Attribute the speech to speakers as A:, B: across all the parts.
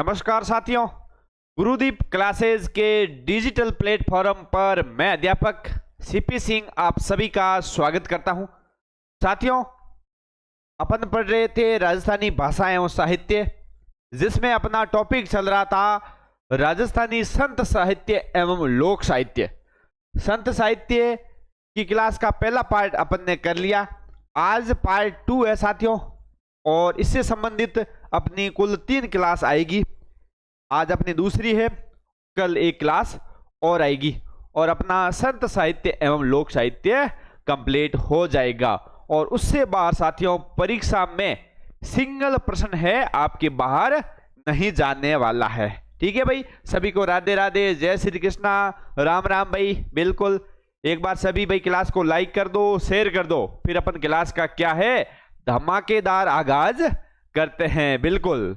A: नमस्कार साथियों, गुरुदीप क्लासेस के डिजिटल प्लेटफॉर्म पर मैं अध्यापक सीपी सिंह आप सभी का स्वागत करता हूं। साथियों, अपन पढ़ रहे थे राजस्थानी भाषा एवं साहित्य, जिसमें अपना टॉपिक चल रहा था राजस्थानी संत साहित्य एवं लोक साहित्य। संत साहित्य की क्लास का पहला पार्ट अपन ने कर लिया। आज पार्ट 2 है साथियों, और इससे संबंधित अपनी कुल 3 क्लास आएगी। आज अपनी दूसरी है, कल एक क्लास और आएगी और अपना संत साहित्य एवं लोक साहित्य कंप्लीट हो जाएगा। और उससे बाहर साथियों परीक्षा में सिंगल प्रश्न है, आपके बाहर नहीं जाने वाला है। ठीक है भाई, सभी को राधे राधे, जय श्री कृष्णा, राम राम भाई। बिल्कुल एक बार सभी भाई क्लास को लाइक कर दो, शेयर कर दो, फिर अपन क्लास का क्या है धमाकेदार आगाज करते हैं। बिल्कुल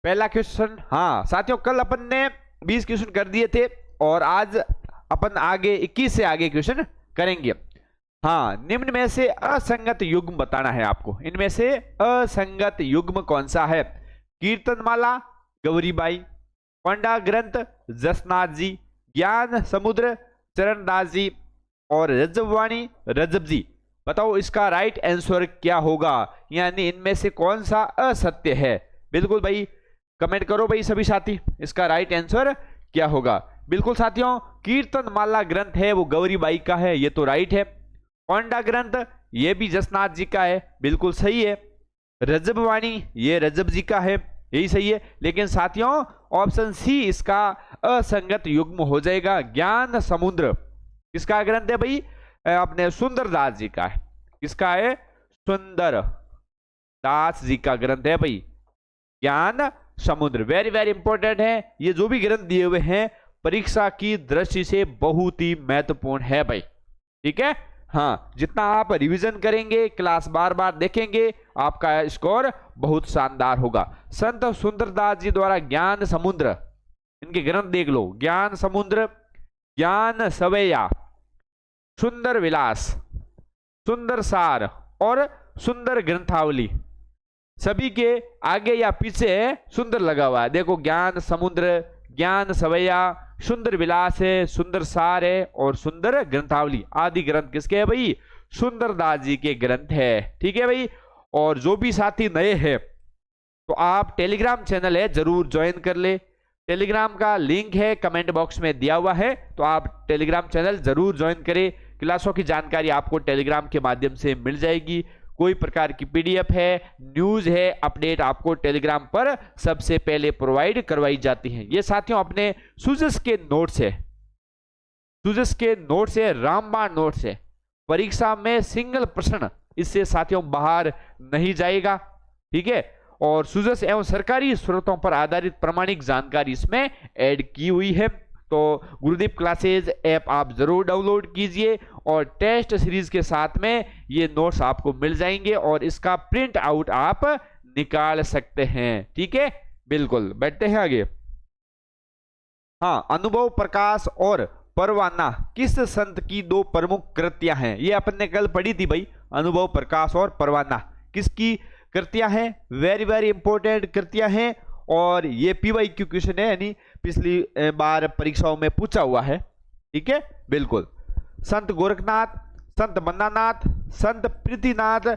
A: पहला क्वेश्चन, हाँ साथियों कल अपन ने 20 क्वेश्चन कर दिए थे और आज अपन आगे 21 से आगे क्वेश्चन करेंगे। हाँ, निम्न में से असंगत युग्म बताना है आपको। इनमें से असंगत युग्म कौन सा है? कीर्तनमाला गौरीबाई, पंडा ग्रंथ जसनाथ जी, ज्ञान समुद्र चरणदास जी और रजबवाणी रजब जी। बताओ इसका राइट आंसर क्या होगा, यानी इनमें से कौन सा असत्य है? बिल्कुल भाई कमेंट करो भाई सभी साथी, इसका राइट आंसर क्या होगा। बिल्कुल साथियों, कीर्तनमाला ग्रंथ है वो गौरीबाई का है, ये तो राइट है। पांडा ग्रंथ ये भी जसनाथ जी का है, बिल्कुल सही है। रजबवाणी ये रजब जी का है, यही सही है। लेकिन साथियों ऑप्शन सी इसका असंगत युग्म हो जाएगा। ज्ञान समुद्र किसका ग्रंथ है भाई? अपने सुंदर दास जी का है। किसका है? सुंदर दास जी का ग्रंथ है भाई ज्ञान समुद्र। वेरी वेरी इंपॉर्टेंट है, ये जो भी ग्रंथ दिए हुए हैं परीक्षा की दृष्टि से बहुत ही महत्वपूर्ण है भाई। ठीक है, हाँ जितना आप रिवीजन करेंगे, क्लास बार बार देखेंगे, आपका स्कोर बहुत शानदार होगा। संत सुंदरदास जी द्वारा ज्ञान समुद्र, इनके ग्रंथ देख लो, ज्ञान समुद्र, ज्ञान सवैया, सुंदर विलास, सुंदर सार और सुंदर ग्रंथावली, सभी के आगे या पीछे सुंदर लगा हुआ है। देखो ज्ञान समुद्र, ज्ञान सवैया, सुंदर विलास है, सुंदर सार है और सुंदर ग्रंथावली आदि ग्रंथ किसके है भाई? सुंदरदास जी के ग्रंथ है। ठीक है भाई, और जो भी साथी नए हैं तो आप टेलीग्राम चैनल है जरूर ज्वाइन कर ले। टेलीग्राम का लिंक है कमेंट बॉक्स में दिया हुआ है, तो आप टेलीग्राम चैनल जरूर ज्वाइन करें। क्लासों की जानकारी आपको टेलीग्राम के माध्यम से मिल जाएगी। कोई प्रकार की पीडीएफ है, न्यूज है, अपडेट आपको टेलीग्राम पर सबसे पहले प्रोवाइड करवाई जाती है। ये साथियों अपने सुजस के नोट्स है, सुजस के नोट्स है, रामबाण नोट्स है। परीक्षा में सिंगल प्रश्न इससे साथियों बाहर नहीं जाएगा। ठीक है, और सुजस एवं सरकारी स्रोतों पर आधारित प्रामाणिक जानकारी इसमें ऐड की हुई है। तो गुरुदीप क्लासेज ऐप आप जरूर डाउनलोड कीजिए और टेस्ट सीरीज के साथ में ये नोट्स आपको मिल जाएंगे और इसका प्रिंट आउट आप निकाल सकते हैं। ठीक है, बिल्कुल बैठते हैं आगे। हाँ, अनुभव प्रकाश और परवाना किस संत की 2 प्रमुख कृतियां हैं? ये अपन ने कल पढ़ी थी भाई। अनुभव प्रकाश और परवाना किसकी कृतियां हैं? वेरी वेरी इंपॉर्टेंट कृतियां हैं और ये पीवाईक्यू क्वेश्चन है, यानी पिछली बार परीक्षाओं में पूछा हुआ है। ठीक है, बिल्कुल। संत गोरखनाथ, संत बन्नानाथ, संत प्रीतिनाथ,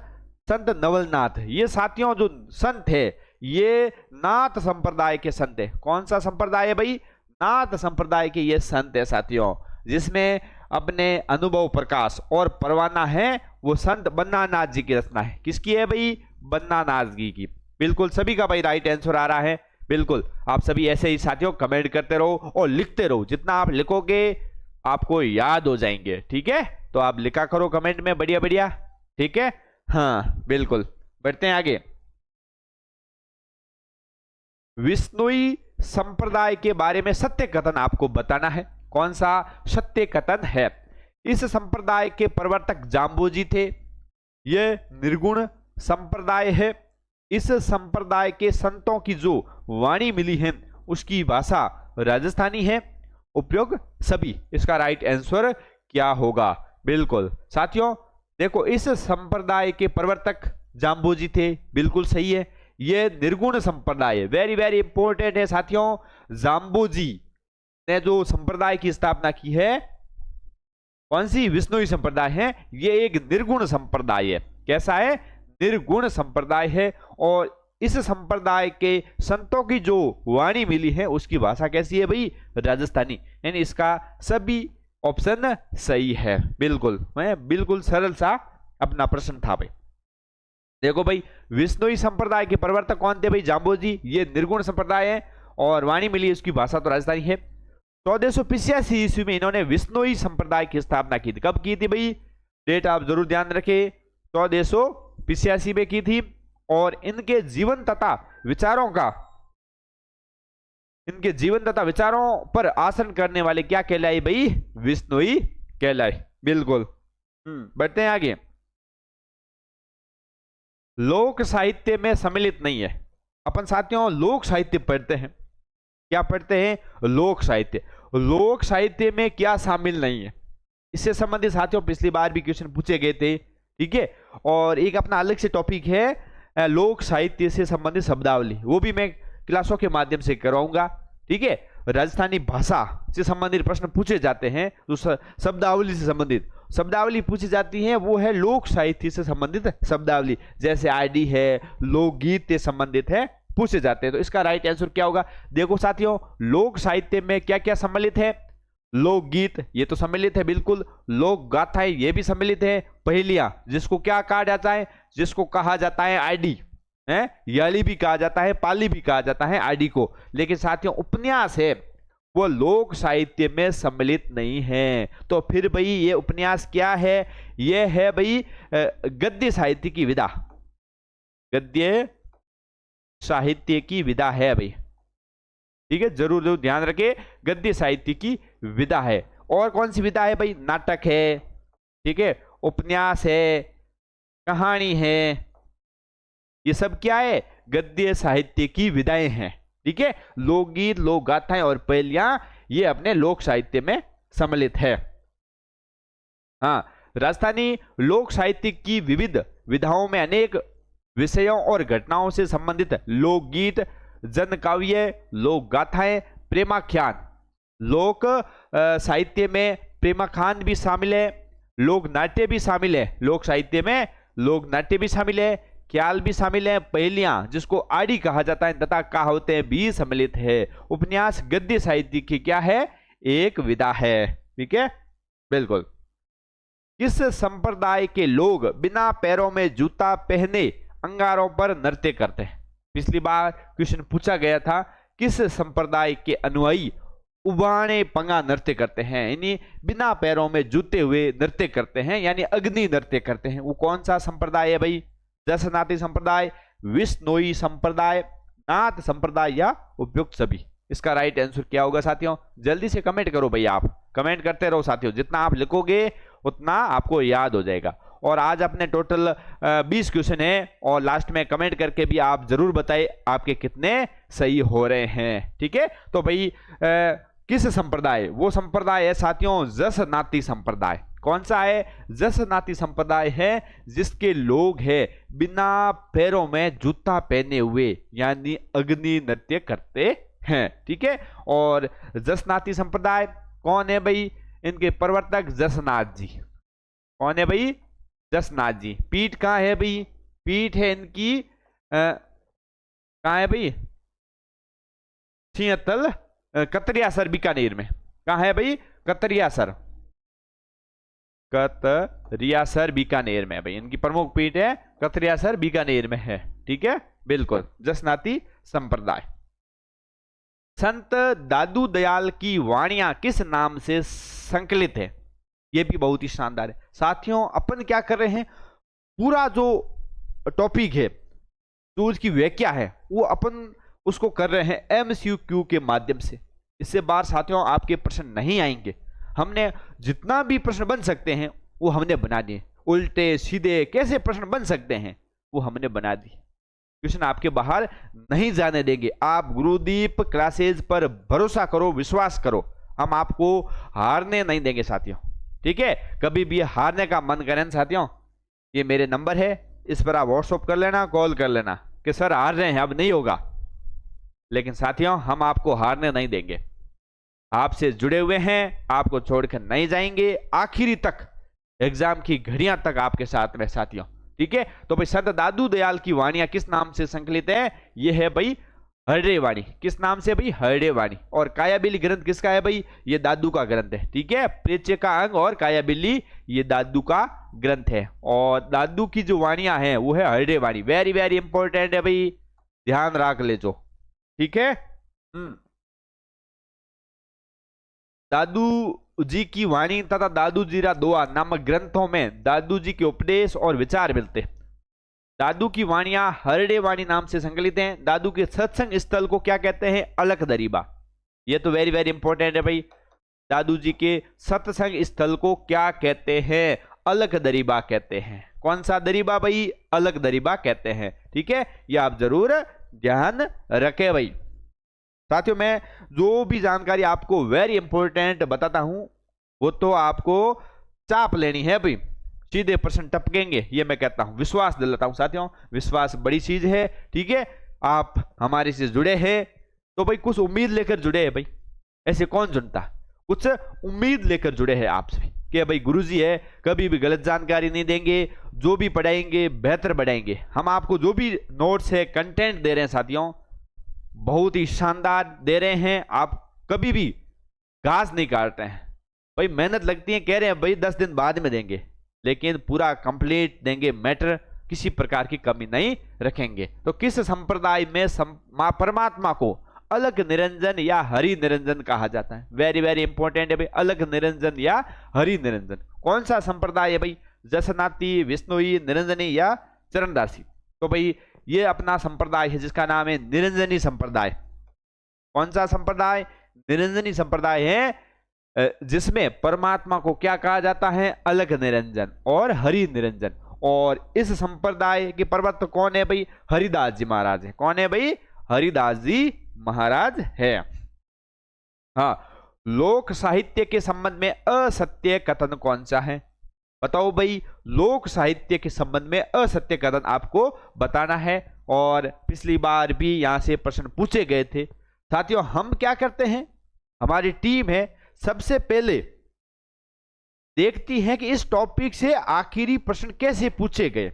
A: संत नवलनाथ, ये साथियों जो संत है ये नाथ संप्रदाय के संत है। कौन सा संप्रदाय है भाई? नाथ संप्रदाय के ये संत है साथियों, जिसमें अपने अनुभव प्रकाश और परवाना है वो संत बन्नानाथ जी की रचना है। किसकी है भाई? बन्नानाथ जी की। बिल्कुल सभी का भाई राइट आंसर आ रहा है। बिल्कुल आप सभी ऐसे ही साथियों कमेंट करते रहो और लिखते रहो, जितना आप लिखोगे आपको याद हो जाएंगे। ठीक है, तो आप लिखा करो कमेंट में, बढ़िया बढ़िया। ठीक है, हाँ बिल्कुल बढ़ते हैं आगे। विष्णुई संप्रदाय के बारे में सत्य कथन आपको बताना है। कौन सा सत्य कथन है? इस संप्रदाय के प्रवर्तक जाम्बोजी थे, यह निर्गुण संप्रदाय है। इस संप्रदाय के संतों की जो वाणी मिली है उसकी भाषा राजस्थानी है। उपयोग सभी, इसका राइट आंसर क्या होगा? बिल्कुल साथियों देखो, इस संप्रदाय के प्रवर्तक जाम्बोजी थे, बिल्कुल सही है। ये निर्गुण संप्रदाय, वेरी वेरी इंपॉर्टेंट है साथियों। जाम्बोजी ने जो संप्रदाय की स्थापना की है, कौन सी? विष्णुई संप्रदाय है। ये एक निर्गुण संप्रदाय है। कैसा है? निर्गुण संप्रदाय है। और इस संप्रदाय के संतों की जो वाणी मिली है उसकी भाषा कैसी है भाई? राजस्थानी। यानी इसका सभी ऑप्शन सही है। बिल्कुल बिल्कुल सरल सा अपना प्रश्न था भाई। देखो भाई, विष्णुई संप्रदाय के प्रवर्तक कौन थे भाई? जाम्बोजी। ये निर्गुण संप्रदाय है और वाणी मिली, उसकी भाषा तो राजस्थानी है। 1485 ईस्वी में इन्होंने विष्णुई संप्रदाय की स्थापना की थी। कब की थी भाई? डेट आप जरूर ध्यान रखें, 1485 में की थी। और इनके जीवन तथा विचारों पर आसन करने वाले क्या कहलाए भाई? विष्णुई कहलाए। बिल्कुल। बढ़ते हैं आगे। लोक साहित्य में सम्मिलित नहीं है। अपन साथियों लोक साहित्य पढ़ते हैं। क्या पढ़ते हैं? लोक साहित्य। लोक साहित्य में क्या शामिल नहीं है, इससे संबंधित साथियों पिछली बार भी क्वेश्चन पूछे गए थे। ठीक है। और एक अपना अलग से टॉपिक है लोक साहित्य से संबंधित शब्दावली, वो भी मैं क्लासों के माध्यम से करवाऊंगा। ठीक है। राजस्थानी भाषा से संबंधित प्रश्न पूछे जाते हैं, तो शब्दावली से संबंधित शब्दावली पूछी जाती है, वो है लोक साहित्य से संबंधित शब्दावली। जैसे आईडी है, लोकगीत से संबंधित है, पूछे जाते हैं। तो इसका राइट आंसर क्या होगा? देखो साथियों, लोक साहित्य में क्या क्या सम्मिलित है? लोकगीत ये तो सम्मिलित है बिल्कुल। लोक गाथाएं ये भी सम्मिलित है। पहेलियां जिसको क्या कहा जाता है? जिसको कहा जाता है आईडी है, याली भी कहा जाता है, पाली भी कहा जाता है आईडी को। लेकिन साथियों उपन्यास है वो लोक साहित्य में सम्मिलित नहीं है। तो फिर भाई ये उपन्यास क्या है? ये है भाई गद्य साहित्य की विधा। गद्य साहित्य की विधा है भाई। ठीक है, जरूर जरूर ध्यान रखें, गद्य साहित्य की विधा है। और कौन सी विधा है भाई? नाटक है, ठीक है, उपन्यास है, कहानी है, ये सब क्या है? गद्य साहित्य की विधाएं हैं। ठीक है। लोकगीत, लोक गाथाएं और पहेलियां ये अपने लोक साहित्य में सम्मिलित है। हाँ, राजस्थानी लोक साहित्य की विविध विधाओं में अनेक विषयों और घटनाओं से संबंधित लोकगीत, जनकाव्य, लोक गाथाएं, प्रेमाख्यान, लोक साहित्य में प्रेमाख्यान भी शामिल है, लोक नाट्य भी शामिल है। लोक साहित्य में लोक नाट्य भी शामिल है, ख्याल भी शामिल है, पहेलियां जिसको आड़ी कहा जाता है तथा कहावतें भी सम्मिलित है। उपन्यास गद्य साहित्य की क्या है? एक विधा है। ठीक है, बिल्कुल। किस संप्रदाय के लोग बिना पैरों में जूता पहने अंगारों पर नृत्य करते हैं? पिछली बार क्वेश्चन पूछा गया था, किस संप्रदाय के अनुयायी उबाणे पंगा नृत्य करते हैं, यानी बिना पैरों में जूते हुए नृत्य करते हैं, यानी अग्नि नृत्य करते हैं। वो कौन सा संप्रदाय है भाई? दशनाथी संप्रदाय, विष्णुई संप्रदाय, नाथ संप्रदाय या उपयुक्त सभी? इसका राइट आंसर क्या होगा साथियों? जल्दी से कमेंट करो भाई, आप कमेंट करते रहो साथियों, जितना आप लिखोगे उतना आपको याद हो जाएगा। और आज अपने टोटल 20 क्वेश्चन है और लास्ट में कमेंट करके भी आप जरूर बताएं आपके कितने सही हो रहे हैं। ठीक है। तो भाई किस संप्रदाय? वो संप्रदाय है साथियों जसनाती संप्रदाय। कौन सा है? जसनाती संप्रदाय है जिसके लोग हैं बिना पैरों में जूता पहने हुए, यानी अग्नि नृत्य करते हैं। ठीक है। और जसनाती संप्रदाय कौन है भाई? इनके प्रवर्तक जसनाथ जी। कौन है भाई? जसनाथ जी। पीठ कहाँ है भाई? पीठ है इनकी कहाँ है भाई? सिंहतल कतरियासर बीकानेर में। कहाँ है भाई? कतरियासर, कतरियासर बीकानेर में भाई इनकी प्रमुख पीठ है, कतरियासर बीकानेर में है। ठीक है, बिल्कुल। जसनाती संप्रदाय। संत दादू दयाल की वाणियां किस नाम से संकलित है? यह भी बहुत ही शानदार है साथियों। अपन क्या कर रहे हैं, पूरा जो टॉपिक है, जो उसकी व्याख्या है, वो अपन उसको कर रहे हैं एमसीक्यू के माध्यम से। इससे बाहर साथियों आपके प्रश्न नहीं आएंगे। हमने जितना भी प्रश्न बन सकते हैं वो हमने बना दिए। उल्टे सीधे कैसे प्रश्न बन सकते हैं वो हमने बना दिए। क्वेश्चन आपके बाहर नहीं जाने देंगे। आप गुरुदीप क्लासेज पर भरोसा करो, विश्वास करो, हम आपको हारने नहीं देंगे साथियों। ठीक है। कभी भी हारने का मन करें साथियों, ये मेरे नंबर है, इस पर आप व्हाट्सएप कर लेना, कॉल कर लेना। कि सर हार रहे हैं, अब नहीं होगा। लेकिन साथियों, हम आपको हारने नहीं देंगे, आपसे जुड़े हुए हैं, आपको छोड़कर नहीं जाएंगे, आखिरी तक, एग्जाम की घड़ियां तक आपके साथ में साथियों। ठीक है, तो भाई संत दादू दयाल की वाणियां किस नाम से संकलित है? ये है भाई हरडे वाणी। किस नाम से भाई? हरडे वाणी। और कायाबिल्ली ग्रंथ किसका है भाई? ये दादू का ग्रंथ है। ठीक है, परिचय का अंग और कायाबिल्ली ये दादू का ग्रंथ है। और दादू की जो वाणियां हैं वो है हरडे वाणी। वेरी वेरी इंपॉर्टेंट है भाई, ध्यान रख ले जो। ठीक है, दादू जी की वाणी तथा दादू जीरा दोहा नामक ग्रंथों में दादू जी के उपदेश और विचार मिलते हैं। दादू की वाणियां हरडे वाणी नाम से संकलित हैं। दादू के सत्संग स्थल को क्या कहते हैं? अलख दरीबा। ये तो वेरी वेरी इंपॉर्टेंट है भाई। दादू जी के सत्संग स्थल को क्या कहते हैं? अलख दरीबा कहते हैं। कौन सा दरीबा भाई? अलख दरीबा कहते हैं। ठीक है, ये आप जरूर ध्यान रखें भाई। साथियों, मैं जो भी जानकारी आपको वेरी इंपॉर्टेंट बताता हूं वो तो आपको चाप लेनी है भाई, सीधे प्रश्न टपकेंगे, ये मैं कहता हूं, विश्वास दिलाता हूं साथियों। विश्वास बड़ी चीज है। ठीक है, आप हमारे से जुड़े हैं तो भाई कुछ उम्मीद लेकर जुड़े हैं भाई। ऐसे कौन जुड़ता? कुछ उम्मीद लेकर जुड़े हैं आपसे कि भाई गुरुजी है, कभी भी गलत जानकारी नहीं देंगे, जो भी पढ़ाएंगे बेहतर बढ़ाएंगे। हम आपको जो भी नोट्स है, कंटेंट दे रहे हैं साथियों, बहुत ही शानदार दे रहे हैं। आप कभी भी घास नहीं काटते हैं भाई, मेहनत लगती है, कह रहे हैं भाई 10 दिन बाद में देंगे, लेकिन पूरा कंप्लीट देंगे मैटर, किसी प्रकार की कमी नहीं रखेंगे। तो किस संप्रदाय में परमात्मा को अलग निरंजन या हरि निरंजन कहा जाता है? वेरी वेरी इंपॉर्टेंट है भाई, अलग निरंजन या हरि निरंजन। कौन सा संप्रदाय है भाई? जसनाती, विष्णुई, निरंजनी या चरणदासी? तो भाई ये अपना संप्रदाय है जिसका नाम है निरंजनी संप्रदाय। कौन सा संप्रदाय? निरंजनी संप्रदाय है, जिसमें परमात्मा को क्या कहा जाता है? अलग निरंजन और हरि निरंजन। और इस संप्रदाय के प्रवक्ता कौन है भाई? हरिदास जी महाराज है। कौन है भाई? हरिदास जी महाराज है। हाँ, लोक साहित्य के संबंध में असत्य कथन कौन सा है? बताओ भाई, लोक साहित्य के संबंध में असत्य कथन आपको बताना है। और पिछली बार भी यहां से प्रश्न पूछे गए थे साथियों। हम क्या करते हैं, हमारी टीम है, सबसे पहले देखती है कि इस टॉपिक से आखिरी प्रश्न कैसे पूछे गए,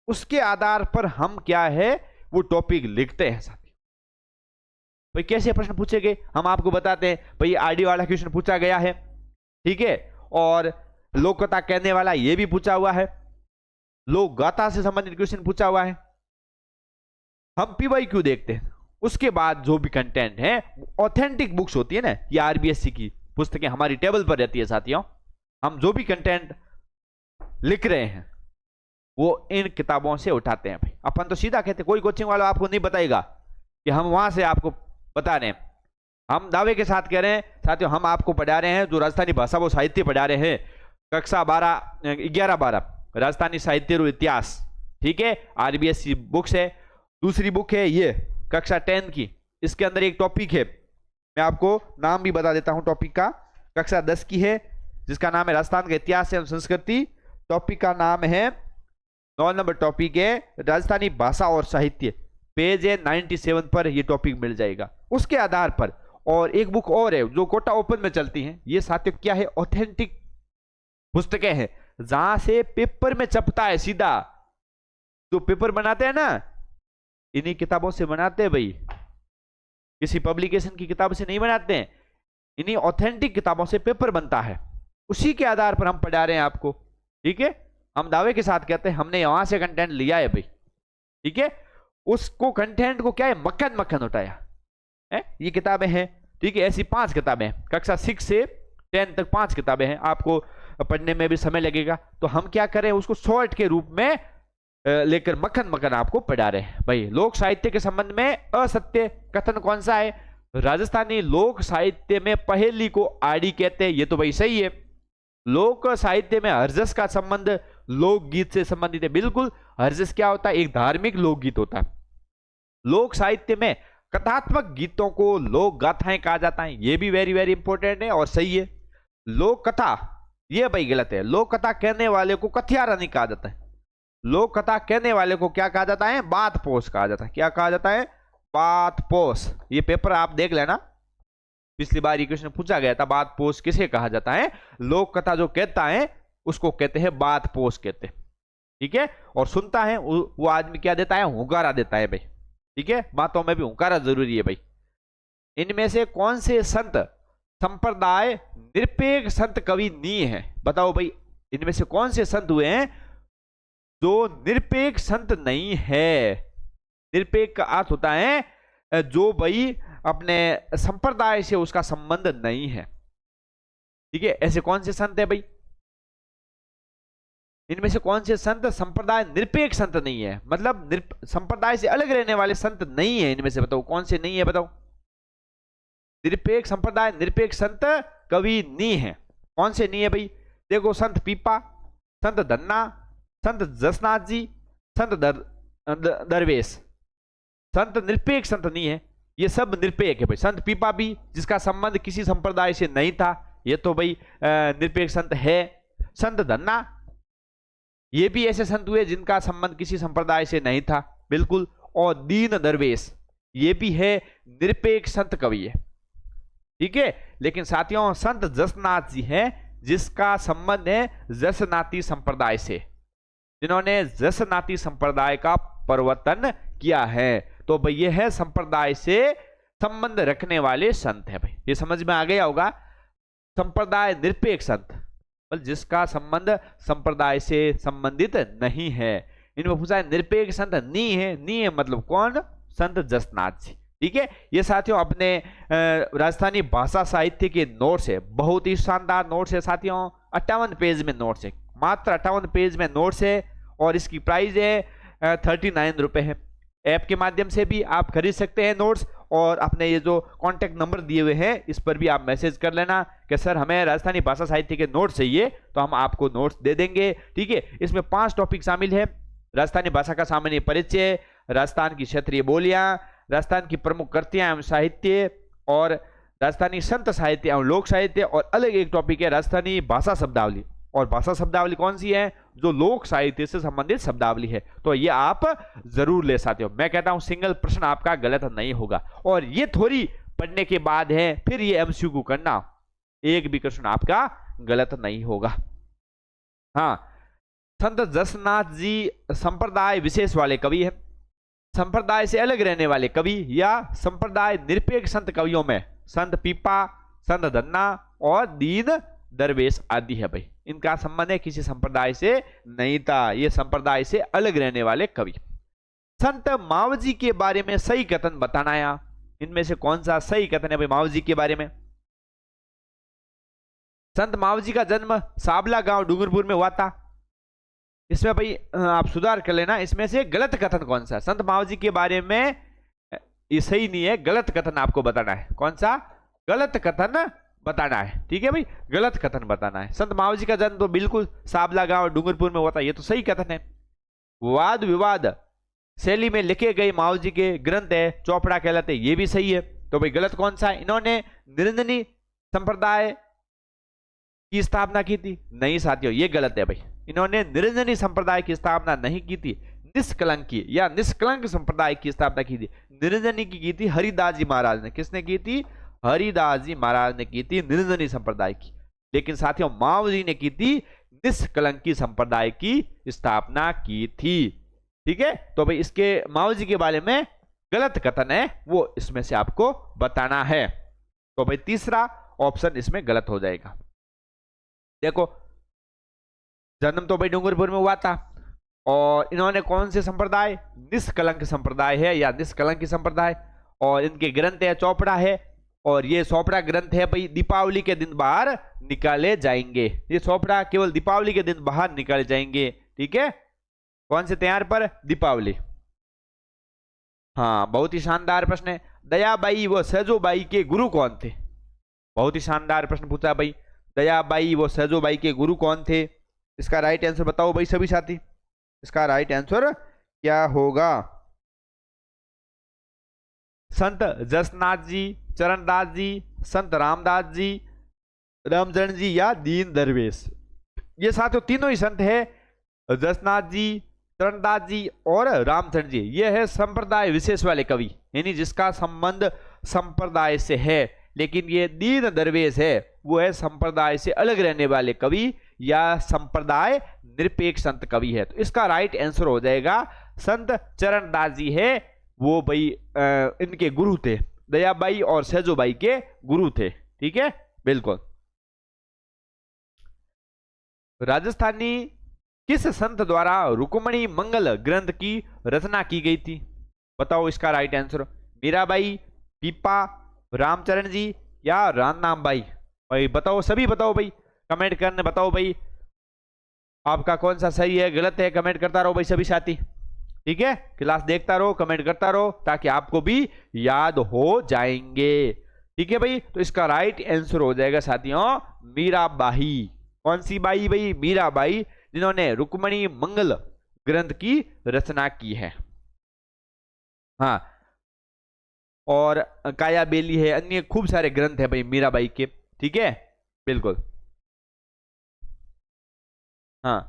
A: उसके आधार पर हम क्या है वो टॉपिक लिखते हैं साथियों। भाई कैसे प्रश्न पूछे गए हम आपको बताते हैं। भाई आरडी वाला क्वेश्चन पूछा गया है, ठीक है, और लोक कथा कहने वाला ये भी पूछा हुआ है, लोक गाथा से संबंधित क्वेश्चन पूछा हुआ है। हम पीवाईक्यू देखते हैं, उसके बाद जो भी कंटेंट है, ऑथेंटिक बुक्स होती है ना, ये आरबीएससी की पुस्तकें हमारी टेबल पर रहती है साथियों। हम जो भी कंटेंट लिख रहे हैं वो इन किताबों से उठाते हैं भाई। अपन तो सीधा कहते हैं, कोई कोचिंग वाला आपको नहीं बताएगा कि हम वहां से आपको बता रहे हैं। हम दावे के साथ कह रहे हैं साथियों, हम आपको पढ़ा रहे हैं जो राजस्थानी भाषा वो साहित्य पढ़ा रहे हैं, कक्षा 11-12 राजस्थानी साहित्य और इतिहास। ठीक है, आरबीएससी बुक्स है। दूसरी बुक है ये कक्षा 10 की, इसके अंदर एक टॉपिक है, मैं आपको नाम भी बता देता हूं टॉपिक का। कक्षा 10 की है जिसका नाम है राजस्थान का इतिहास एवं संस्कृति। टॉपिक का नाम है 9 नंबर टॉपिक है राजस्थानी भाषा और साहित्य। पेज है 97 पर ये टॉपिक मिल जाएगा। उसके आधार पर और एक बुक और है जो कोटा ओपन में चलती है, ये साथियों क्या है, ऑथेंटिक पुस्तकें हैं, जहां से पेपर में छपता है सीधा। जो पेपर बनाते हैं ना, इन्हीं किताबों से बनाते हैं भाई, किसी पब्लिकेशन की किताब से नहीं बनाते हैं, इन्हीं ऑथेंटिक किताबों से पेपर बनता है। उसी के आधार पर हम पढ़ा रहे हैं आपको। ठीक है, हम दावे के साथ कहते हैं हमने वहां से कंटेंट लिया है भाई। ठीक है, उसको कंटेंट को क्या है, मक्खन मक्खन उठाया है। ये किताबें हैं, ठीक है, ऐसी 5 किताबें हैं, कक्षा 6 से 10 तक 5 किताबें हैं, आपको पढ़ने में भी समय लगेगा। तो हम क्या करें, उसको शॉर्ट के रूप में लेकर मक्खन मक्खन आपको पढ़ा रहे हैं भाई। लोक साहित्य के संबंध में असत्य कथन कौन सा है? राजस्थानी लोक साहित्य में पहेली को आड़ी कहते हैं, ये तो भाई सही है। लोक साहित्य में हरजस का संबंध लोकगीत से संबंधित है, बिल्कुल। हरजस क्या होता है, एक धार्मिक लोकगीत होता है। लोक साहित्य में कथात्मक गीतों को लोक गाथाएं कहा जाता है, ये भी वेरी वेरी इंपॉर्टेंट है और सही है। लोक कथा ये भाई गलत है, लोक कथा कहने वाले को कथियारा नहीं कहा जाता है। लोक कथा कहने वाले को क्या कहा जाता है? बात पोष कहा जाता है। क्या कहा जाता है? बात पोष। ये पेपर आप देख लेना, पिछली बार ये क्वेश्चन पूछा गया था, बात पोष किसे कहा जाता है? लोक कथा जो कहता है उसको कहते हैं बात पोष कहते हैं। ठीक है, और सुनता है वो आदमी क्या देता है? हुंकारा देता है भाई। ठीक है, बातों में भी हुंकारा जरूरी है भाई। इनमें से कौन से संत संप्रदाय निरपेक्ष संत कवि नहीं है? बताओ भाई, इनमें से कौन से संत हुए हैं जो निरपेक्ष संत नहीं है? निरपेक्ष का अर्थ होता है जो भाई अपने संप्रदाय से उसका संबंध नहीं है। ठीक है, ऐसे कौन से संत है भाई? इनमें से कौन से संत संप्रदाय निरपेक्ष संत नहीं है, मतलब संप्रदाय से अलग रहने वाले संत नहीं है? इनमें से बताओ कौन से नहीं है, बताओ। निरपेक्ष संप्रदाय निरपेक्ष संत कवि नहीं है। कौन से नहीं है भाई? देखो, संत पीपा, संत धन्ना, संत जसनाथ जी, संत दरवेश। संत निरपेक्ष संत नहीं है, ये सब निरपेक्ष है भाई। संत पीपा भी, जिसका संबंध किसी संप्रदाय से नहीं था, ये तो भाई निरपेक्ष संत है। संत धन्ना, ये भी ऐसे संत हुए जिनका संबंध किसी संप्रदाय से नहीं था, बिल्कुल। और दीन दरवेश, ये भी है निरपेक्ष संत कवि है। ठीक है, लेकिन साथियों संत जसनाथ जी हैं जिसका संबंध है जसनाती संप्रदाय से, जिन्होंने जसनाती संप्रदाय का प्रवर्तन किया है। तो भाई ये है संप्रदाय से संबंध रखने वाले संत है भाई। ये समझ में आ गया होगा। संप्रदाय निरपेक्ष संत, जिसका संबंध संप्रदाय से संबंधित नहीं है। इनमें पूछा है निरपेक्ष संत नहीं है। नहीं है मतलब कौन? संत जसनाथ जी। ठीक है, ये साथियों अपने राजस्थानी भाषा साहित्य के नोट्स है, बहुत ही शानदार नोट्स है साथियों। 58 पेज में नोट्स है, मात्र 58 पेज में नोट्स है, और इसकी प्राइस है 39 रुपए है। ऐप के माध्यम से भी आप खरीद सकते हैं नोट्स, और अपने ये जो कॉन्टैक्ट नंबर दिए हुए हैं इस पर भी आप मैसेज कर लेना कि सर हमें राजस्थानी भाषा साहित्य के नोट्स चाहिए, तो हम आपको नोट्स दे देंगे। ठीक है, इसमें 5 टॉपिक शामिल है। राजस्थानी भाषा का सामान्य परिचय, राजस्थान की क्षेत्रीय बोलियां, राजस्थान की प्रमुख कृतियां एवं साहित्य, और राजस्थानी संत साहित्य एवं लोक साहित्य, और अलग एक टॉपिक है राजस्थानी भाषा शब्दावली। और भाषा शब्दावली कौन सी है? जो लोक साहित्य से संबंधित शब्दावली है। तो ये आप जरूर ले सकते हो। मैं कहता हूं सिंगल प्रश्न आपका गलत नहीं होगा, और ये थोड़ी पढ़ने के बाद है फिर ये एमसीक्यू करना, एक भी क्वेश्चन आपका गलत नहीं होगा। हाँ, संत जसनाथ जी संप्रदाय विशेष वाले कवि है। संप्रदाय से अलग रहने वाले कवि या संप्रदाय निरपेक्ष संत कवियों में संत पीपा, संत धन्ना और दीन दरवेश आदि है भाई। इनका संबंध है किसी संप्रदाय से नहीं था, ये संप्रदाय से अलग रहने वाले कवि। संत मावजी के बारे में सही कथन बताना है। इनमें से कौन सा सही कथन है भाई मावजी के बारे में? संत मावजी का जन्म साबला गांव डूंगरपुर में हुआ था। इसमें भाई आप सुधार कर लेना, इसमें से गलत कथन कौन सा? संत मावजी के बारे में ये सही नहीं है, गलत कथन आपको बताना है। कौन सा गलत कथन बताना है? ठीक है भाई, गलत कथन बताना है। संत मावजी का जन्म तो बिल्कुल साबला गांव डूंगरपुर में हुआ था, ये तो सही कथन है। वाद विवाद शैली में लिखे गए मावजी के ग्रंथ है चौपड़ा कहलाते, ये भी सही है। तो भाई गलत कौन सा है? इन्होंने निरंजनी संप्रदाय की स्थापना की थी? नहीं साथियों, ये गलत है भाई। इन्होंने निरंजनी संप्रदाय की स्थापना नहीं की थी, निष्कलंकी या निष्कलंक संप्रदाय की स्थापना की थी। निरंजनी की थी हरिदास जी महाराज ने। किसने की थी? हरिदास जी महाराज ने की थी निरंजनी संप्रदाय की। लेकिन साथियों मावजी ने की थी निष्कलंकी संप्रदाय की स्थापना की थी। ठीक है, तो भाई इसके मावजी के बारे में गलत कथन है, वो इसमें से आपको बताना है। तो भाई तीसरा ऑप्शन इसमें गलत हो जाएगा। देखो, जन्म तो भाई डूंगरपुर में हुआ था, और इन्होंने कौन से संप्रदाय? निष्कलंक संप्रदाय है या निष्कलंकी संप्रदाय, और इनके ग्रंथ है चौपड़ा है, और ये चौपड़ा ग्रंथ है भाई दीपावली के दिन बाहर निकाले जाएंगे। ये चौपड़ा केवल दीपावली के दिन बाहर निकाले जाएंगे। ठीक है, कौन से त्योहार पर? दीपावली। हाँ, बहुत ही शानदार प्रश्न है। दयाबाई व सहजोबाई के गुरु कौन थे? बहुत ही शानदार प्रश्न पूछा भाई। दयाबाई व सहजोबाई के गुरु कौन थे? इसका राइट आंसर बताओ भाई सभी साथी। इसका राइट आंसर क्या होगा? संत जसनाथ जी, चरणदास जी, संत रामदास जी, रामचरण जी या दीन दरवेश। ये साथियों तीनों ही संत है। जसनाथ जी, चरणदास जी और रामचरण जी, ये है संप्रदाय विशेष वाले कवि, यानी जिसका संबंध संप्रदाय से है, लेकिन ये दीन दरवेश है वो है संप्रदाय से अलग रहने वाले कवि या संप्रदाय निरपेक्ष संत कवि है। तो इसका राइट आंसर हो जाएगा संत चरणदास जी है, वो भाई इनके गुरु थे, दयाबाई और सेजोबाई के गुरु थे। ठीक है, बिल्कुल। राजस्थानी किस संत द्वारा रुक्मणी मंगल ग्रंथ की रचना की गई थी? बताओ इसका राइट आंसर। मीराबाई, पीपा, रामचरण जी या रामनाम बाई? भाई बताओ, सभी बताओ भाई, कमेंट करने बताओ भाई आपका कौन सा सही है गलत है, कमेंट करता रहो भाई सभी साथी। ठीक है, क्लास देखता रहो, कमेंट करता रहो, ताकि आपको भी याद हो जाएंगे। ठीक है भाई, तो इसका राइट आंसर हो जाएगा साथियों मीराबाई। कौन सी बाई भाई? मीराबाई, जिन्होंने रुक्मणी मंगल ग्रंथ की रचना की है। हाँ, और काया बेली है, अन्य खूब सारे ग्रंथ है भाई मीराबाई के। ठीक है, बिल्कुल। हाँ,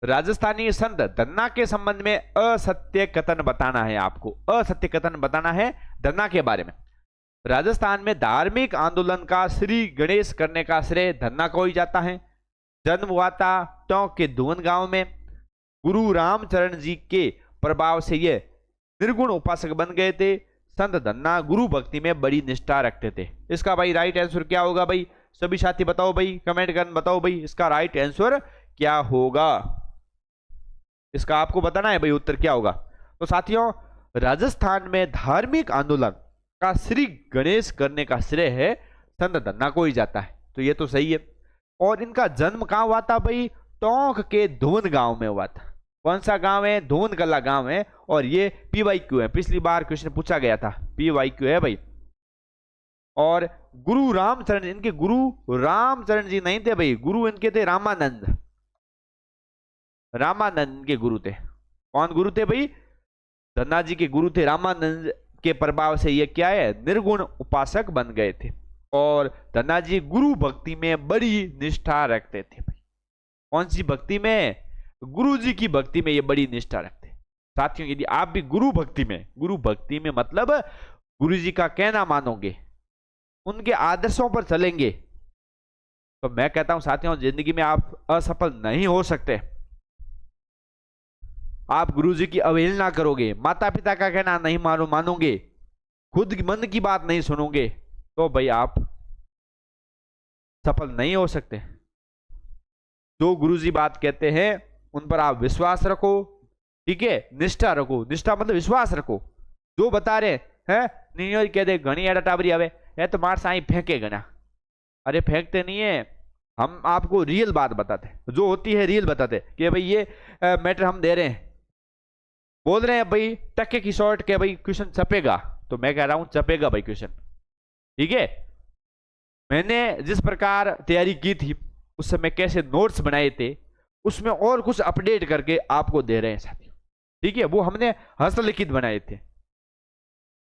A: राजस्थानी संत धन्ना के संबंध में असत्य कथन बताना है आपको, असत्य कथन बताना है धन्ना के बारे में। राजस्थान में धार्मिक आंदोलन का श्री गणेश करने का श्रेय धन्ना को ही जाता है। जन्म हुआ था टोंक के धुवन गांव में। गुरु रामचरण जी के प्रभाव से ये निर्गुण उपासक बन गए थे। संत धन्ना गुरु भक्ति में बड़ी निष्ठा रखते थे। इसका भाई राइट आंसर क्या होगा भाई? सभी साथी बताओ भाई, कमेंट कर बताओ भाई इसका राइट आंसर क्या होगा। इसका आपको बताना है भाई उत्तर क्या होगा। तो साथियों, राजस्थान में धार्मिक आंदोलन का श्री गणेश करने का श्रेय है संत धन्ना को ही जाता है। तो ये तो सही है। और इनका जन्म कहां हुआ था भाई? टोंक के धुवन गांव में हुआ था। कौन सा गांव है? धुवन कला गांव है। और ये PYQ है, पिछली बार क्वेश्चन पूछा गया था, PYQ है भाई। और गुरु रामचरण, इनके गुरु रामचरण जी नहीं थे भाई, गुरु इनके थे रामानंद। रामानंद के गुरु थे। कौन गुरु थे भाई? धन्ना जी के गुरु थे। रामानंद के प्रभाव से ये क्या है? निर्गुण उपासक बन गए थे। और धन्ना जी गुरु भक्ति में बड़ी निष्ठा रखते थे भाई। कौन सी भक्ति में? गुरु जी की भक्ति में ये बड़ी निष्ठा रखते। साथियों, यदि आप भी गुरु भक्ति में मतलब गुरु जी का कहना मानोगे, उनके आदर्शों पर चलेंगे, तो मैं कहता हूं साथियों, जिंदगी में आप असफल नहीं हो सकते। आप गुरु जी की अवहेलना करोगे, माता पिता का कहना नहीं मानोगे, खुद मन की बात नहीं सुनोगे, तो भाई आप सफल नहीं हो सकते। जो गुरुजी बात कहते हैं उन पर आप विश्वास रखो। ठीक है, निष्ठा रखो। निष्ठा मतलब विश्वास रखो। जो बता रहे हैं, नहीं कह दे घनी एडा टाबरी आवे है तो मार साई फेंके गना। अरे फेंकते नहीं है, हम आपको रियल बात बताते, जो होती है रियल बताते कि भाई ये मैटर हम दे रहे हैं, बोल रहे हैं भाई टक्के की शॉर्ट के भाई क्वेश्चन छपेगा, तो मैं कह रहा हूं छपेगा भाई क्वेश्चन। ठीक है, मैंने जिस प्रकार तैयारी की थी, उस समय कैसे नोट्स बनाए थे, उसमें और कुछ अपडेट करके आपको दे रहे हैं साथियों। ठीक है, वो हमने हस्तलिखित बनाए थे।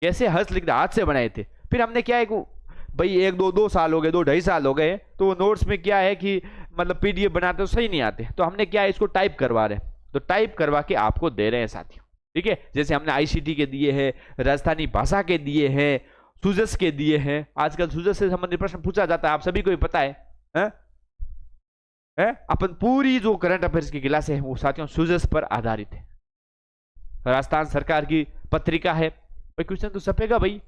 A: कैसे? हस्तलिखित, हाथ से बनाए थे। फिर हमने क्या है भाई 1-2 साल हो गए, 2-2.5 साल हो गए, तो वो नोट्स में क्या है कि मतलब PDF बनाते तो सही नहीं आते, तो हमने क्या है इसको टाइप करवा रहे हैं, तो टाइप करवा के आपको दे रहे हैं साथियों। ठीक है, जैसे हमने ICT के दिए हैं, राजस्थानी भाषा के दिए हैं, सुजस के दिए हैं। आजकल सुजस से संबंधित प्रश्न पूछा जाता है, आप सभी को भी पता है? अपन पूरी जो करंट अफेयर्स की क्लास है वो साथियों सुजस पर आधारित है। राजस्थान सरकार की पत्रिका है भाई, क्वेश्चन तो छपेगा भाई।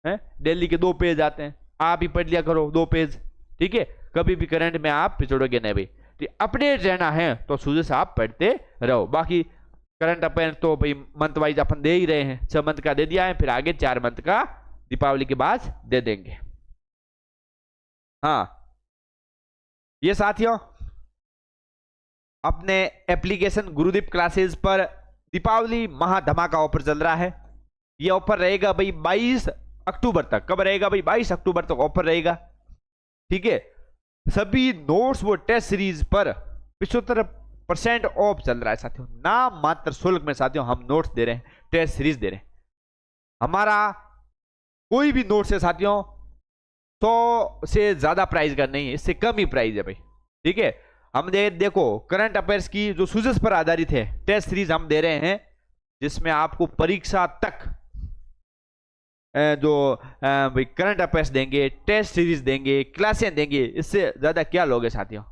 A: दिल्ली के 2 पेज आते हैं, आप ही पढ़ लिया करो 2 पेज। ठीक है, कभी भी करंट में आप पिछड़ोगे नहीं भाई। तो अपडेट रहना है तो सुजस आप पढ़ते रहो। बाकी करंट अफेयर तो भाई मंथ वाइज अपन दे ही रहे हैं, 6 मंथ का दे दिया है, फिर आगे 4 मंथ का दीपावली के बाद दे देंगे। हाँ, ये साथियों अपने एप्लीकेशन गुरुदीप क्लासेस पर दीपावली महाधमाका ऑफर चल रहा है। ये ऑफर रहेगा भाई 22 अक्टूबर तक। कब रहेगा भाई? 22 अक्टूबर तक ऑफर रहेगा। ठीक है, सभी नोट्स वो टेस्ट सीरीज पर 75% ऑफ चल रहा है साथियों। नाम मात्र शुल्क में साथियों हम नोट्स दे रहे हैं, टेस्ट सीरीज दे रहे हैं। हमारा कोई भी नोट्स है साथियों 100 से ज्यादा प्राइस का नहीं है, इससे कम ही प्राइस है भाई। ठीक है, हम देखो करंट अफेयर्स की जो सूजेस पर आधारित है टेस्ट सीरीज हम दे रहे हैं, जिसमें आपको परीक्षा तक जो करंट अफेयर्स देंगे, टेस्ट सीरीज देंगे, क्लासें देंगे, इससे ज्यादा क्या लोगे साथियों।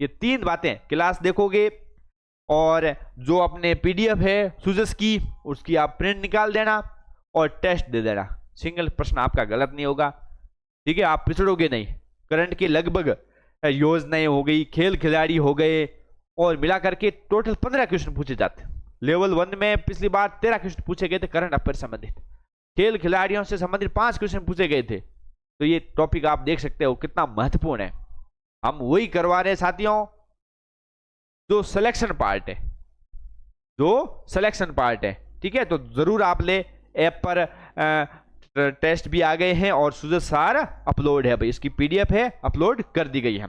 A: ये 3 बातें, क्लास देखोगे और जो अपने पीडीएफ है सूजेस की उसकी आप प्रिंट निकाल देना और टेस्ट दे देना। सिंगल प्रश्न आपका गलत नहीं होगा, ठीक है। आप पिछड़ोगे नहीं। करंट की लगभग योजनाएं हो गई, खेल खिलाड़ी हो गए, और मिलाकर के टोटल 15 क्वेश्चन पूछे जाते। लेवल 1 में पिछली बार 13 क्वेश्चन पूछे गए थे करंट अफेयर संबंधित। खेल खिलाड़ियों से संबंधित 5 क्वेश्चन पूछे गए थे। तो ये टॉपिक आप देख सकते हो कितना महत्वपूर्ण है। हम वही करवा रहे हैं साथियों जो सिलेक्शन पार्ट है, जो सिलेक्शन पार्ट है, ठीक है। तो जरूर आप ले, ऐप पर टेस्ट भी आ गए हैं और सूजेस सारा अपलोड है भाई, इसकी पीडीएफ है, अपलोड कर दी गई है।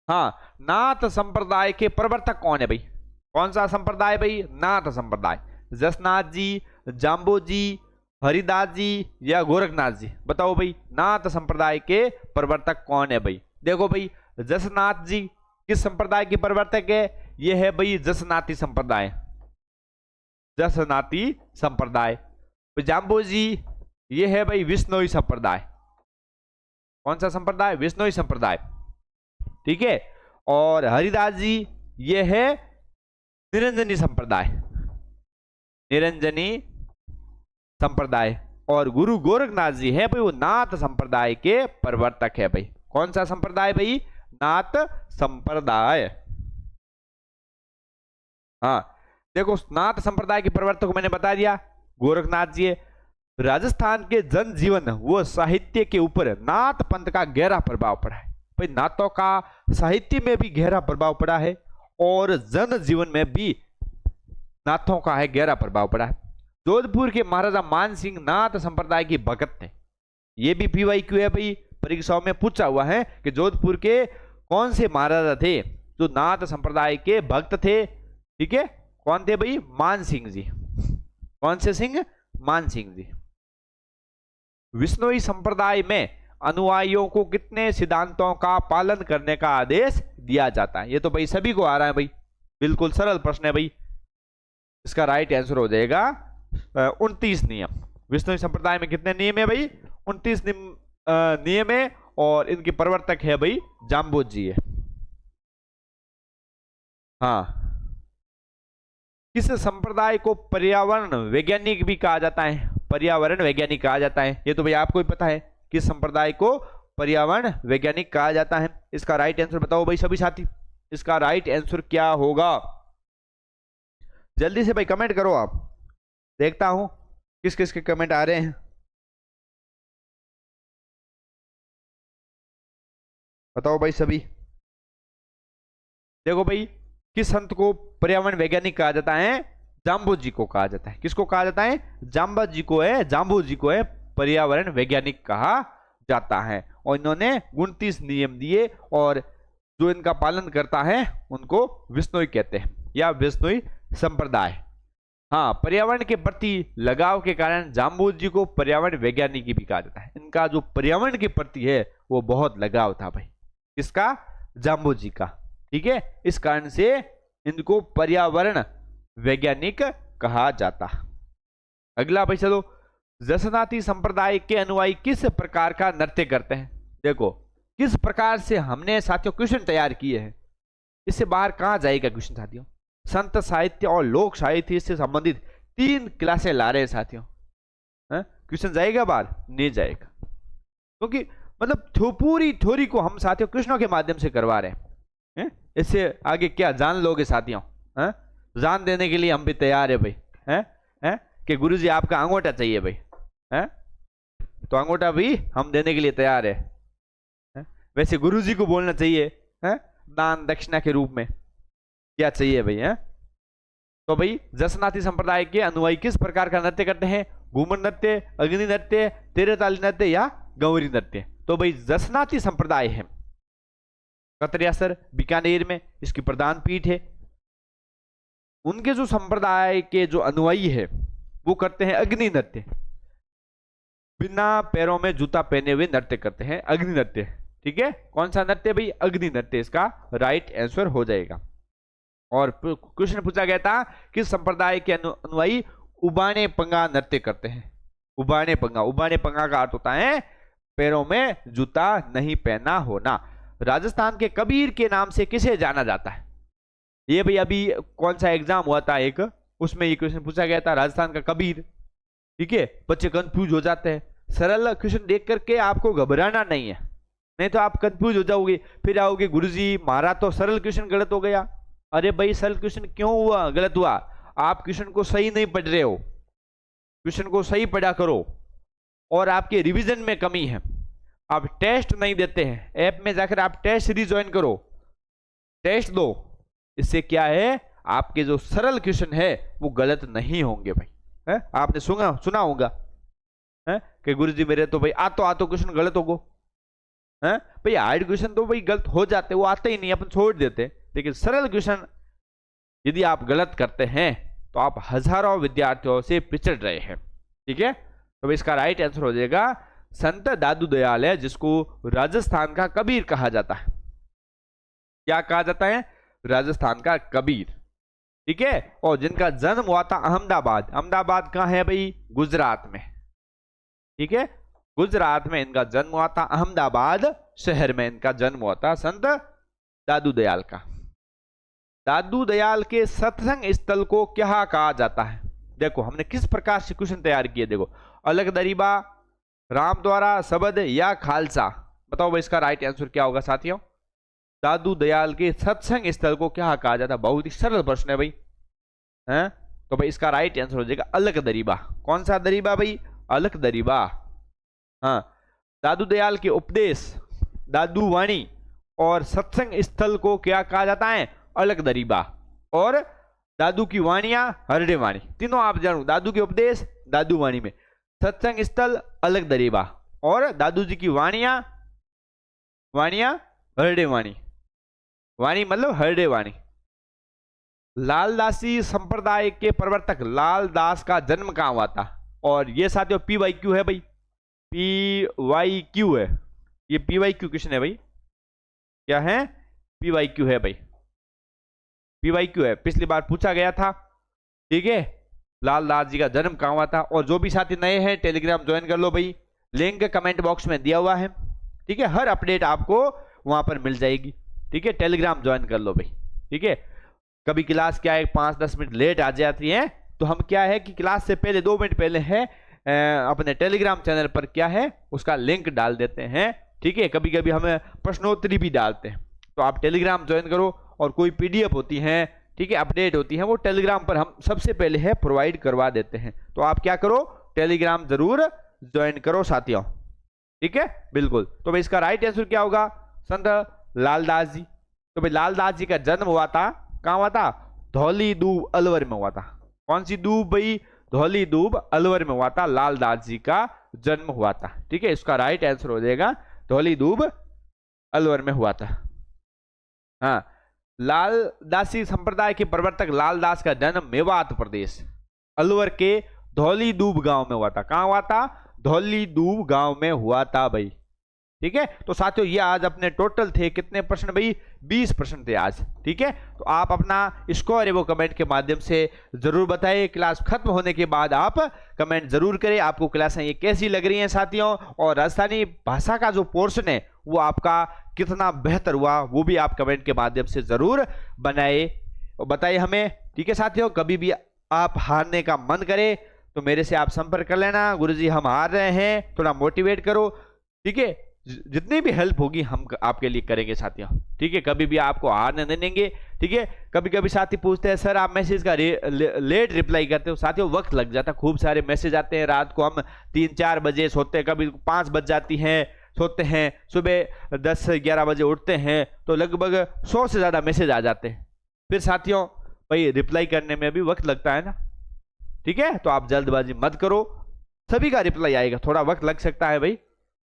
A: हाँ, नाथ संप्रदाय के प्रवर्तक कौन है भाई? कौन सा संप्रदाय भाई? नाथ संप्रदाय। जसनाथ जी, जाम्बो जी, हरिदास जी या गोरखनाथ जी, बताओ भाई नाथ संप्रदाय के प्रवर्तक कौन है भाई? देखो भाई, जसनाथ जी किस संप्रदाय के प्रवर्तक है? ये है भाई जसनाती संप्रदाय, जसनाती संप्रदाय। जाम्बो जी ये है भाई विष्णोई संप्रदाय। कौन सा संप्रदाय? विष्णोई संप्रदाय, ठीक है। और हरिदास जी ये है निरंजनी संप्रदाय, निरंजनी संप्रदाय। और गुरु गोरखनाथ जी है भाई वो नाथ संप्रदाय के प्रवर्तक है भाई। कौन सा संप्रदाय भाई? नाथ संप्रदाय। हाँ देखो, नाथ संप्रदाय के प्रवर्तक को मैंने बता दिया, गोरखनाथ जी है। राजस्थान के जनजीवन व साहित्य के ऊपर नाथ पंथ का गहरा प्रभाव पड़ा है भाई। नाथों का साहित्य में भी गहरा प्रभाव पड़ा है और जन जीवन में भी नाथों का है गहरा प्रभाव पड़ा है। जोधपुर के महाराजा मान सिंह नाथ संप्रदाय की भगत थे। ये भी पीवाईक्यू है भाई, परीक्षाओं में पूछा हुआ है कि जोधपुर के कौन से महाराजा थे जो नाथ संप्रदाय के भक्त थे, ठीक है। कौन थे भाई? मान सिंह जी। कौन से सिंह? मान सिंह जी। विष्णोई संप्रदाय में अनुयायियों को कितने सिद्धांतों का पालन करने का आदेश दिया जाता है? ये तो भाई सभी को आ रहा है भाई, बिल्कुल सरल प्रश्न है भाई। इसका राइट आंसर हो जाएगा 29 नियम। विष्णोई संप्रदाय में कितने नियम है भाई? 29 नियम है और इनके प्रवर्तक है भाई जाम्बोज जी है। हाँ, किस संप्रदाय को पर्यावरण वैज्ञानिक भी कहा जाता है? पर्यावरण वैज्ञानिक कहा जाता है, ये तो भाई आपको ही पता है। किस संप्रदाय को पर्यावरण वैज्ञानिक कहा जाता है? इसका राइट आंसर बताओ भाई सभी साथी, इसका राइट आंसर क्या होगा? जल्दी से भाई कमेंट करो आप, देखता हूं किस किस के कमेंट आ रहे हैं। बताओ भाई सभी। देखो भाई, किस संत को पर्यावरण वैज्ञानिक कहा जाता है? जाम्बोज जी को कहा जाता है। किसको कहा जाता है? जाम्बोज जी को है, जाम्बोज जी को है पर्यावरण वैज्ञानिक कहा जाता है। और इन्होंने 29 नियम दिए और जो इनका पालन करता है उनको विष्णोई कहते हैं या विष्णोई संप्रदाय। हाँ, पर्यावरण के प्रति लगाव के कारण जाम्बोज जी को पर्यावरण वैज्ञानिक भी कहा जाता है। इनका जो पर्यावरण के प्रति है वो बहुत लगाव था भाई। किसका? जाम्बोज जी का, ठीक है। इस कारण से इनको पर्यावरण वैज्ञानिक कहा जाता। अगला भाई चलो, जसनाती संप्रदाय के अनुयायी किस प्रकार का नृत्य करते हैं? देखो किस प्रकार से हमने साथियों क्वेश्चन तैयार किए हैं, इससे बाहर कहां जाएगा क्वेश्चन साथियों? संत साहित्य और लोक साहित्य से संबंधित 3 क्लासें ला रहे हैं साथियों। क्वेश्चन जाएगा बाहर? नहीं जाएगा, क्योंकि मतलब पूरी थ्योरी को हम साथियों क्वेश्चनों के माध्यम से करवा रहे हैं। इससे आगे क्या जान लोगे साथियों? जान देने के लिए हम भी तैयार है भाई। हैं कि गुरुजी आपका अंगूठा चाहिए भाई, हैं तो अंगूठा भी हम देने के लिए तैयार है। वैसे गुरुजी को बोलना चाहिए दान दक्षिणा के रूप में क्या चाहिए भाई। तो भाई जसनाती संप्रदाय के अनुयायी किस प्रकार का नृत्य करते हैं? घूमर नृत्य, अग्नि नृत्य, तेरे ताली नृत्य या गौरी नृत्य? तो भाई जसनाती संप्रदाय है कतरियासर बीकानेर में, इसकी प्रधान पीठ है। उनके जो संप्रदाय के जो अनुयायी है वो करते हैं अग्नि नृत्य, बिना पैरों में जूता पहने हुए नृत्य करते हैं, अग्नि नृत्य, ठीक है, कौन सा नृत्य भाई? अग्नि नृत्य इसका राइट आंसर हो जाएगा। और क्वेश्चन पूछा गया था किस संप्रदाय के अनुयायी उबाने पंगा नृत्य करते हैं? उबाने पंगा का अर्थ होता है पैरों में जूता नहीं पहना होना। राजस्थान के कबीर के नाम से किसे जाना जाता है? ये भाई अभी कौन सा एग्जाम हुआ था एक, उसमें ये क्वेश्चन पूछा गया था, राजस्थान का कबीर। ठीक है, बच्चे कंफ्यूज हो जाते हैं। सरल क्वेश्चन देख करके आपको घबराना नहीं है, नहीं तो आप कंफ्यूज हो जाओगे, फिर आओगे गुरुजी हमारा तो सरल क्वेश्चन गलत हो गया। अरे भाई सरल क्वेश्चन क्यों हुआ गलत हुआ? आप क्वेश्चन को सही नहीं पढ़ रहे हो, क्वेश्चन को सही पढ़ा करो। और आपके रिवीजन में कमी है, आप टेस्ट नहीं देते हैं। ऐप में जाकर आप टेस्ट सीरीज ज्वाइन करो, टेस्ट दो। इससे क्या है, आपके जो सरल क्वेश्चन है वो गलत नहीं होंगे भाई। है? आपने सुना होगा कि गुरुजी मेरे तो भाई आतो क्वेश्चन गलत होगो। भाई हार्ड क्वेश्चन तो भाई गलत हो जाते, वो आते ही नहीं, अपन छोड़ देते। लेकिन सरल क्वेश्चन यदि आप गलत करते हैं तो आप हजारों विद्यार्थियों से पिछड़ रहे हैं। ठीक है, तो इसका राइट आंसर हो जाएगा संत दादू दयाल है, जिसको राजस्थान का कबीर कहा जाता है। क्या कहा जाता है? राजस्थान का कबीर। ठीक है, और जिनका जन्म हुआ था अहमदाबाद। अहमदाबाद कहां है भाई? गुजरात में। ठीक है, गुजरात में इनका जन्म हुआ था, अहमदाबाद शहर में इनका जन्म हुआ था संत दादू दयाल का। दादू दयाल के सत्संग स्थल को क्या कहा जाता है? देखो हमने किस प्रकार से क्वेश्चन तैयार किए, देखो अलग दरीबा, राम द्वारा, शब्द या खालसा। बताओ भाई इसका राइट आंसर क्या होगा साथियों? दादू दयाल के सत्संग स्थल को क्या कहा जाता है? बहुत ही सरल प्रश्न है भाई। हैं? तो भाई इसका राइट आंसर हो जाएगा अलग दरीबा। कौन सा दरीबा भाई? अलग दरीबा। हाँ, दादू दयाल के उपदेश, दादू वाणी और सत्संग स्थल को क्या कहा जाता है? अलग दरीबा। और दादू की वाणियां हरडे वाणी, तीनों आप जानो, दादू के उपदेश दादू वाणी में, सत्संग स्थल अलग दरीबा, और दादू जी की वाणियां हरडे वाणी। वाणी मतलब हरडे वाणी। लालदासी संप्रदाय के प्रवर्तक लालदास का जन्म कहां हुआ था? और ये साथियों PYQ है भाई, PYQ है, ये PYQ क्वेश्चन है भाई। क्या है? PYQ है भाई, PYQ है, पिछली बार पूछा गया था। ठीक है, लालदास जी का जन्म कहां हुआ था? और जो भी साथी नए हैं टेलीग्राम ज्वाइन कर लो भाई, लिंक कमेंट बॉक्स में दिया हुआ है। ठीक है, हर अपडेट आपको वहां पर मिल जाएगी। ठीक है, टेलीग्राम ज्वाइन कर लो भाई। ठीक है, कभी क्लास क्या है 5-10 मिनट लेट आ जाती है, तो हम क्या है कि क्लास से पहले 2 मिनट पहले है अपने टेलीग्राम चैनल पर क्या है उसका लिंक डाल देते हैं। ठीक है, कभी कभी हमें प्रश्नोत्तरी भी डालते हैं, तो आप टेलीग्राम ज्वाइन करो। और कोई PDF होती है, ठीक है, अपडेट होती है, वो टेलीग्राम पर हम सबसे पहले है प्रोवाइड करवा देते हैं। तो आप क्या करो, टेलीग्राम जरूर ज्वाइन करो साथियों। ठीक है, बिल्कुल। तो भाई इसका राइट आंसर क्या होगा? संत लालदास जी। तो भाई लालदास जी का जन्म हुआ था, कहां हुआ था? धौली दूब अलवर में हुआ था। कौन सी दूब भाई? धौली दूब अलवर में हुआ था, लालदास जी का जन्म हुआ था। ठीक है, इसका राइट आंसर हो जाएगा धौली दूब अलवर में हुआ था। हाँ, लालदासी संप्रदाय के प्रवर्तक लालदास का जन्म मेवात प्रदेश अलवर के धौली दूब गांव में हुआ था। कहां हुआ था? धौली दूब गांव में हुआ था भाई। ठीक है, तो साथियों ये आज अपने टोटल थे कितने प्रश्न भाई? 20 प्रश्न थे आज। ठीक है, तो आप अपना स्कोर है वो कमेंट के माध्यम से जरूर बताइए। क्लास खत्म होने के बाद आप कमेंट जरूर करें, आपको क्लासें ये कैसी लग रही हैं साथियों, और राजस्थानी भाषा का जो पोर्शन है वो आपका कितना बेहतर हुआ वो भी आप कमेंट के माध्यम से जरूर बताइए हमें। ठीक है साथियों, कभी भी आप हारने का मन करे तो मेरे से आप संपर्क कर लेना, गुरुजी हम हार रहे हैं, थोड़ा मोटिवेट करो। ठीक है, जितनी भी हेल्प होगी हम आपके लिए करेंगे साथियों। ठीक है, कभी भी आपको हारने नहीं देंगे। ठीक है, कभी कभी साथी पूछते हैं सर आप मैसेज का लेट रिप्लाई करते हो। साथियों वक्त लग जाता है, खूब सारे मैसेज आते हैं, रात को हम 3-4 बजे सोते हैं, कभी 5 बज जाती हैं सोते हैं, सुबह 10-11 बजे उठते हैं, तो लगभग 100 से ज़्यादा मैसेज आ जाते हैं। फिर साथियों भाई रिप्लाई करने में भी वक्त लगता है ना। ठीक है, तो आप जल्दबाजी मत करो, सभी का रिप्लाई आएगा, थोड़ा वक्त लग सकता है भाई।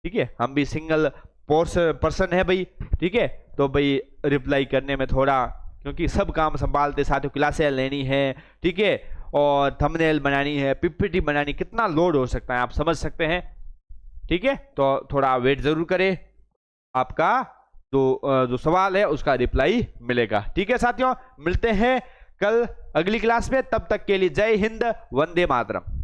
A: ठीक है, हम भी सिंगल पर्सन है भाई। ठीक है, तो भाई रिप्लाई करने में थोड़ा, क्योंकि सब काम संभालते साथियों, क्लासें लेनी है, ठीक है, और थंबनेल बनानी है, PPT बनानी, कितना लोड हो सकता है आप समझ सकते हैं। ठीक है, तो थोड़ा वेट जरूर करें। आपका जो सवाल है उसका रिप्लाई मिलेगा। ठीक है साथियों, मिलते हैं कल अगली क्लास में। तब तक के लिए जय हिंद, वंदे मातरम।